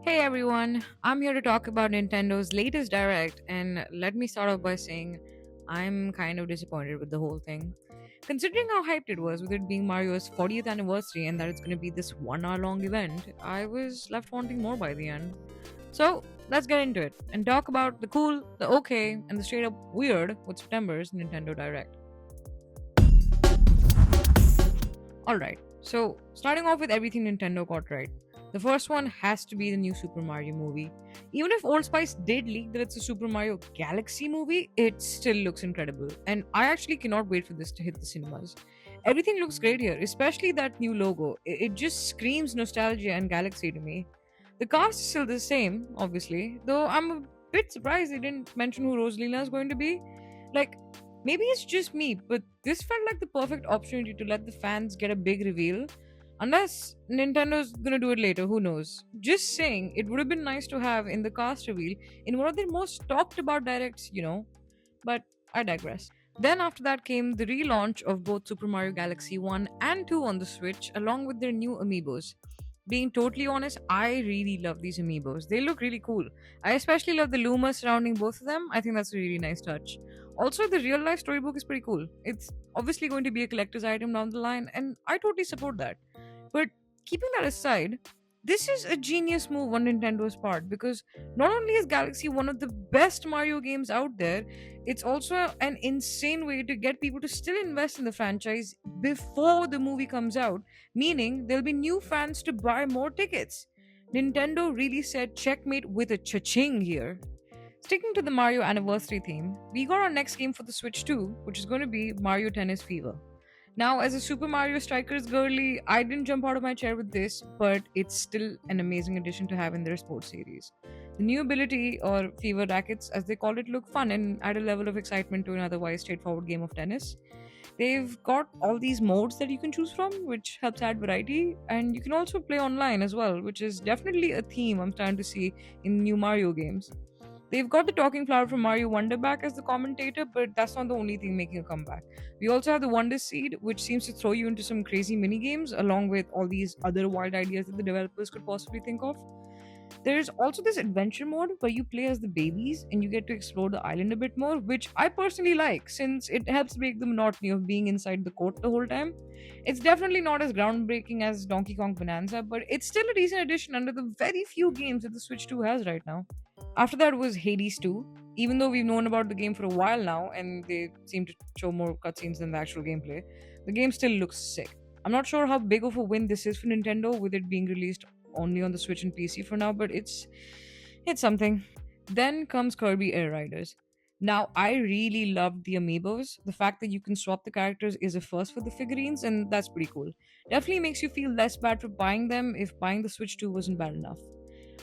Hey everyone, I'm here to talk about Nintendo's latest Direct, and let me start off by saying I'm kind of disappointed with the whole thing. Considering how hyped it was with it being Mario's 40th anniversary and that it's going to be this 1 hour long event, I was left wanting more by the end. So let's get into it and talk about the cool, the okay, and the straight up weird with September's Nintendo Direct. Alright, so starting off with everything Nintendo got right. The first one has to be the new Super Mario movie. Even if Old Spice did leak that it's a Super Mario Galaxy movie, it still looks incredible. And I actually cannot wait for this to hit the cinemas. Everything looks great here, especially that new logo. It just screams nostalgia and Galaxy to me. The cast is still the same, obviously, though I'm a bit surprised they didn't mention who Rosalina is going to be. Like, maybe it's just me, but this felt like the perfect opportunity to let the fans get a big reveal. Unless Nintendo's gonna do it later, who knows? Just saying, it would have been nice to have in the cast reveal in one of their most talked about directs. But I digress. Then after that came the relaunch of both Super Mario Galaxy 1 and 2 on the Switch, along with their new amiibos. Being totally honest, I really love these amiibos. They look really cool. I especially love the Luma surrounding both of them. I think that's a really nice touch. Also, the real life storybook is pretty cool. It's obviously going to be a collector's item down the line, and I totally support that. But keeping that aside, this is a genius move on Nintendo's part because not only is Galaxy one of the best Mario games out there, it's also an insane way to get people to still invest in the franchise before the movie comes out, meaning there'll be new fans to buy more tickets. Nintendo really said checkmate with a cha-ching here. Sticking to the Mario anniversary theme, we got our next game for the Switch too, which is going to be Mario Tennis Fever. Now, as a Super Mario Strikers girly, I didn't jump out of my chair with this, but it's still an amazing addition to have in their sports series. The new ability, or fever rackets as they call it, look fun and add a level of excitement to an otherwise straightforward game of tennis. They've got all these modes that you can choose from, which helps add variety, and you can also play online as well, which is definitely a theme I'm starting to see in new Mario games. They've got the talking flower from Mario Wonder back as the commentator, but that's not the only thing making a comeback. We also have the Wonder Seed, which seems to throw you into some crazy mini games along with all these other wild ideas that the developers could possibly think of. There's also this adventure mode where you play as the babies and you get to explore the island a bit more, which I personally like since it helps break the monotony of being inside the court the whole time. It's definitely not as groundbreaking as Donkey Kong Bonanza, but it's still a decent addition under the very few games that the Switch 2 has right now. After that was Hades 2. Even though we've known about the game for a while now and they seem to show more cutscenes than the actual gameplay, the game still looks sick. I'm not sure how big of a win this is for Nintendo with it being released only on the Switch and PC for now, but it's something. Then comes Kirby Air Riders. Now, I really loved the amiibos. The fact that you can swap the characters is a first for the figurines, and that's pretty cool. Definitely makes you feel less bad for buying them if buying the Switch 2 wasn't bad enough.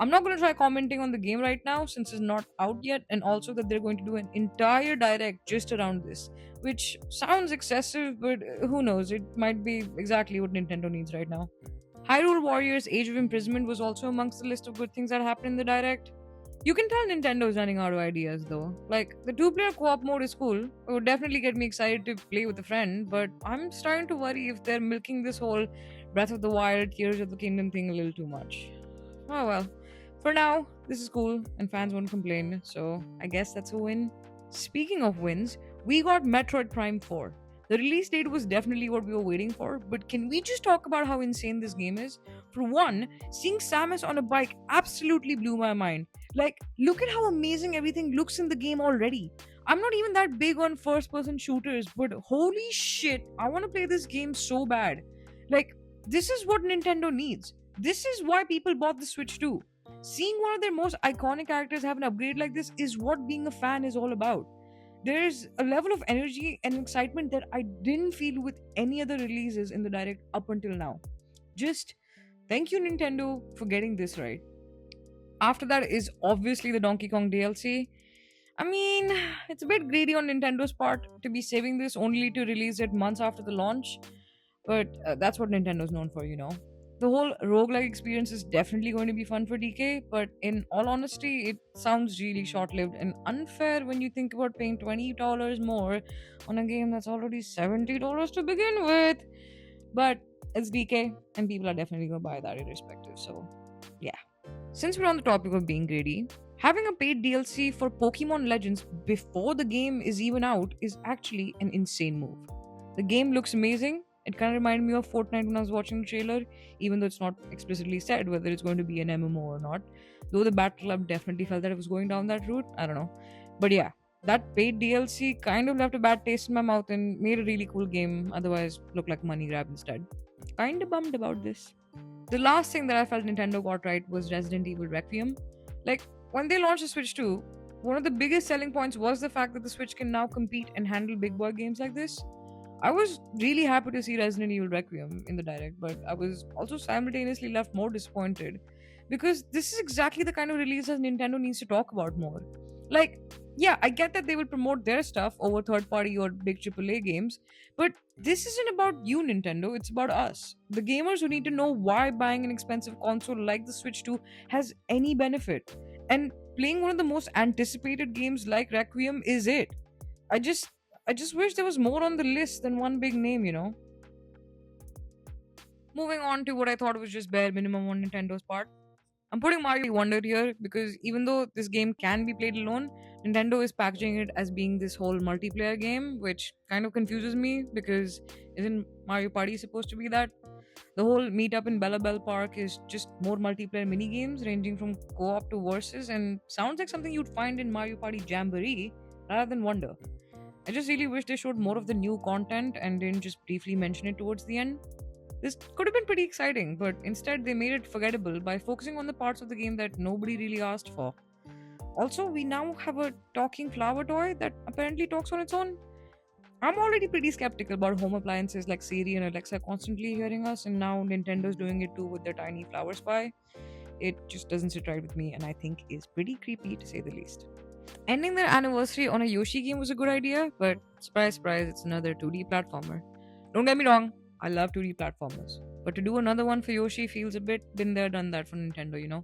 I'm not going to try commenting on the game right now since it's not out yet, and also that they're going to do an entire direct just around this, which sounds excessive, but who knows? It might be exactly what Nintendo needs right now. Hyrule Warriors Age of Imprisonment was also amongst the list of good things that happened in the direct. You can tell Nintendo is running out of ideas though. Like, the two player co op mode is cool. It would definitely get me excited to play with a friend, but I'm starting to worry if they're milking this whole Breath of the Wild, Tears of the Kingdom thing a little too much. Oh well. For now, this is cool and fans won't complain, so I guess that's a win. Speaking of wins, we got Metroid Prime 4. The release date was definitely what we were waiting for, but can we just talk about how insane this game is? For one, seeing Samus on a bike absolutely blew my mind. Like, look at how amazing everything looks in the game already. I'm not even that big on first person shooters, but holy shit, I want to play this game so bad. Like, this is what Nintendo needs. This is why people bought the Switch too. Seeing one of their most iconic characters have an upgrade like this is what being a fan is all about. There's a level of energy and excitement that I didn't feel with any other releases in the direct up until now. Just thank you, Nintendo, for getting this right. After that is obviously the Donkey Kong DLC. I mean, it's a bit greedy on Nintendo's part to be saving this only to release it months after the launch, but that's what Nintendo's known for. The whole roguelike experience is definitely going to be fun for DK, but in all honesty, it sounds really short lived and unfair when you think about paying $20 more on a game that's already $70 to begin with. But it's DK, and people are definitely going to buy that irrespective, so yeah. Since we're on the topic of being greedy, having a paid DLC for Pokemon Legends before the game is even out is actually an insane move. The game looks amazing. It kind of reminded me of Fortnite when I was watching the trailer, even though it's not explicitly said whether it's going to be an MMO or not. Though the Battle Club definitely felt that it was going down that route. I don't know. But yeah, that paid DLC kind of left a bad taste in my mouth and made a really cool game otherwise look like money grab instead. Kinda bummed about this. The last thing that I felt Nintendo got right was Resident Evil Requiem. Like, when they launched the Switch 2, one of the biggest selling points was the fact that the Switch can now compete and handle big boy games like this. I was really happy to see Resident Evil Requiem in the direct, but I was also simultaneously left more disappointed because this is exactly the kind of release that Nintendo needs to talk about more. Like, yeah, I get that they will promote their stuff over third party or big AAA games, but this isn't about you, Nintendo, it's about us. The gamers who need to know why buying an expensive console like the Switch 2 has any benefit. And playing one of the most anticipated games like Requiem is it. I just I just wish there was more on the list than one big name. Moving on to what I thought was just bare minimum on Nintendo's part. I'm putting Mario Wonder here because even though this game can be played alone, Nintendo is packaging it as being this whole multiplayer game, which kind of confuses me because isn't Mario Party supposed to be that? The whole meetup in Bella Bell Park is just more multiplayer mini games ranging from co-op to versus and sounds like something you'd find in Mario Party Jamboree rather than Wonder. I just really wish they showed more of the new content and didn't just briefly mention it towards the end. This could have been pretty exciting, but instead they made it forgettable by focusing on the parts of the game that nobody really asked for. Also, we now have a talking flower toy that apparently talks on its own. I'm already pretty skeptical about home appliances like Siri and Alexa constantly hearing us, and now Nintendo's doing it too with their tiny flower spy. It just doesn't sit right with me, and I think is pretty creepy to say the least. Ending their anniversary on a Yoshi game was a good idea, but surprise, surprise, it's another 2D platformer. Don't get me wrong, I love 2D platformers, but to do another one for Yoshi feels a bit been there, done that for Nintendo.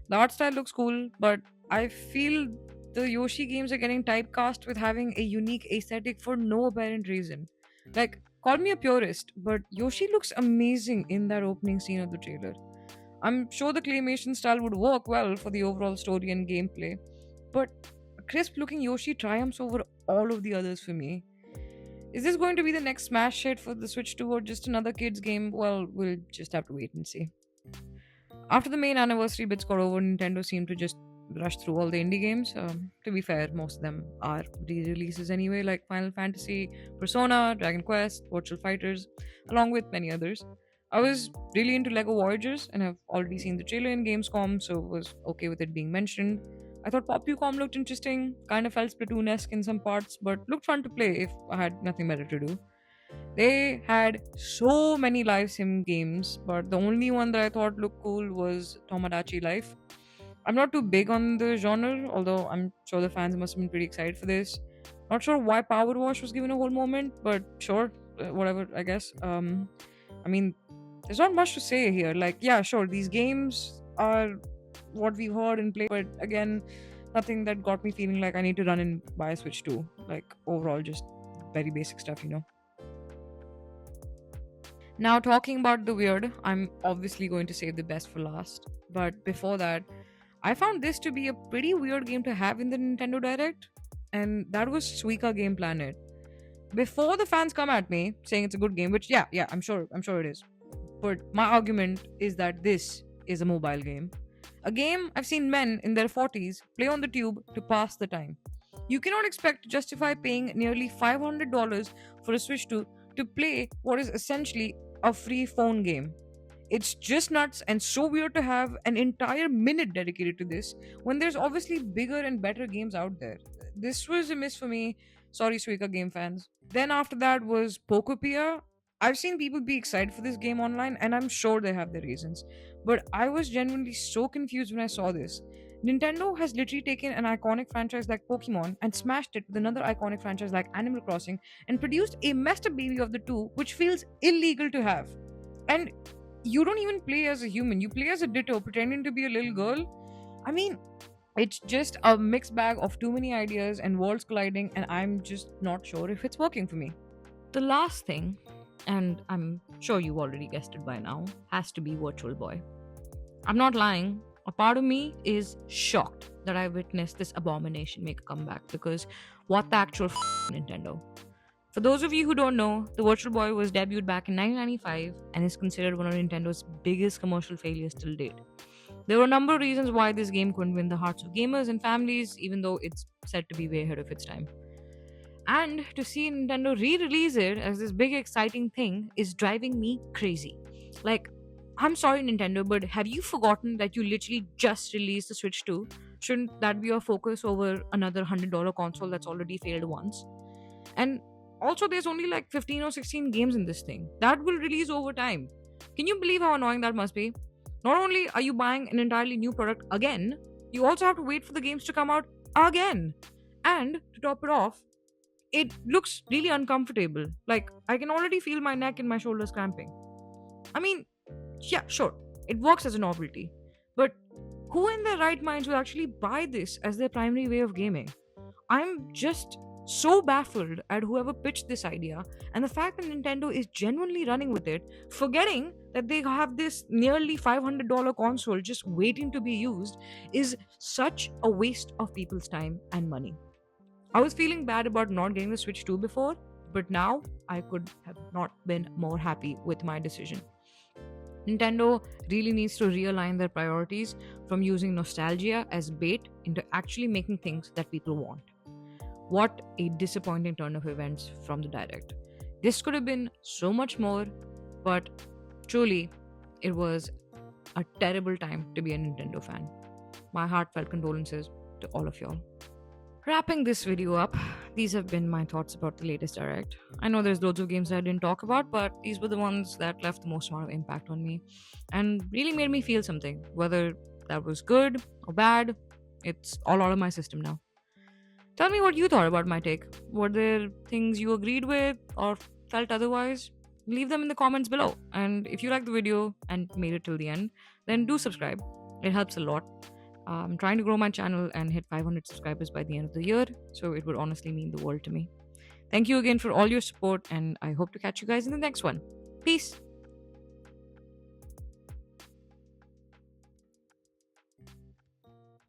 The art style looks cool, but I feel the Yoshi games are getting typecast with having a unique aesthetic for no apparent reason. Like, call me a purist, but Yoshi looks amazing in that opening scene of the trailer. I'm sure the claymation style would work well for the overall story and gameplay, but a crisp looking Yoshi triumphs over all of the others for me. Is this going to be the next smash hit for the Switch 2 or just another kid's game? Well, we'll just have to wait and see. After the main anniversary bits got over, Nintendo seemed to just rush through all the indie games. To be fair, most of them are re releases anyway, like Final Fantasy, Persona, Dragon Quest, Virtual Fighters, along with many others. I was really into Lego Voyagers and have already seen the trailer in Gamescom, so was okay with it being mentioned. I thought PopUcom looked interesting, kind of felt Splatoon esque in some parts, but looked fun to play if I had nothing better to do. They had so many live sim games, but the only one that I thought looked cool was Tomodachi Life. I'm not too big on the genre, although I'm sure the fans must have been pretty excited for this. Not sure why Power Wash was given a whole moment, but sure, whatever, I guess. I mean, there's not much to say here. Like, yeah, sure, these games are what we've heard and played, but again, nothing that got me feeling like I need to run and buy a Switch 2. Like, overall, just very basic stuff. Now, talking about the weird, I'm obviously going to save the best for last. But before that, I found this to be a pretty weird game to have in the Nintendo Direct, and that was Suika Game Planet. Before the fans come at me saying it's a good game, which yeah, I'm sure it is. But my argument is that this is a mobile game. A game I've seen men in their 40s play on the tube to pass the time. You cannot expect to justify paying nearly $500 for a Switch 2 to play what is essentially a free phone game. It's just nuts and so weird to have an entire minute dedicated to this when there's obviously bigger and better games out there. This was a miss for me. Sorry, Suika game fans. Then after that was Pokopia. I've seen people be excited for this game online, and I'm sure they have their reasons. But I was genuinely so confused when I saw this. Nintendo has literally taken an iconic franchise like Pokemon and smashed it with another iconic franchise like Animal Crossing and produced a messed up baby of the two, which feels illegal to have. And you don't even play as a human, you play as a Ditto pretending to be a little girl. I mean, it's just a mixed bag of too many ideas and worlds colliding, and I'm just not sure if it's working for me. The last thing, and I'm sure you already guessed it by now, has to be Virtual Boy. I'm not lying. a part of me is shocked that I witnessed this abomination make a comeback because what the actual Nintendo? For those of you who don't know, the Virtual Boy was debuted back in 1995 and is considered one of Nintendo's biggest commercial failures till date. There were a number of reasons why this game couldn't win the hearts of gamers and families, even though it's said to be way ahead of its time. And to see Nintendo re release it as this big exciting thing is driving me crazy. Like, I'm sorry, Nintendo, but have you forgotten that you literally just released the Switch 2? Shouldn't that be your focus over another $100 console that's already failed once? And also, there's only like 15 or 16 games in this thing that will release over time. Can you believe how annoying that must be? Not only are you buying an entirely new product again, you also have to wait for the games to come out again. And to top it off, it looks really uncomfortable. Like, I can already feel my neck and my shoulders cramping. I mean, yeah, sure, it works as a novelty. But who in their right minds will actually buy this as their primary way of gaming? I'm just so baffled at whoever pitched this idea and the fact that Nintendo is genuinely running with it, forgetting that they have this nearly $500 console just waiting to be used, is such a waste of people's time and money. I was feeling bad about not getting the Switch 2 before, but now I could have not been more happy with my decision. Nintendo really needs to realign their priorities from using nostalgia as bait into actually making things that people want. What a disappointing turn of events from the direct. This could have been so much more, but truly, it was a terrible time to be a Nintendo fan. My heartfelt condolences to all of y'all. Wrapping this video up, these have been my thoughts about the latest direct. I know there's loads of games I didn't talk about, but these were the ones that left the most amount of impact on me and really made me feel something. Whether that was good or bad, it's all out of my system now. Tell me what you thought about my take. Were there things you agreed with or felt otherwise? Leave them in the comments below. And if you liked the video and made it till the end, then do subscribe. It helps a lot. I'm trying to grow my channel and hit 500 subscribers by the end of the year, so it would honestly mean the world to me. Thank you again for all your support, and I hope to catch you guys in the next one. Peace.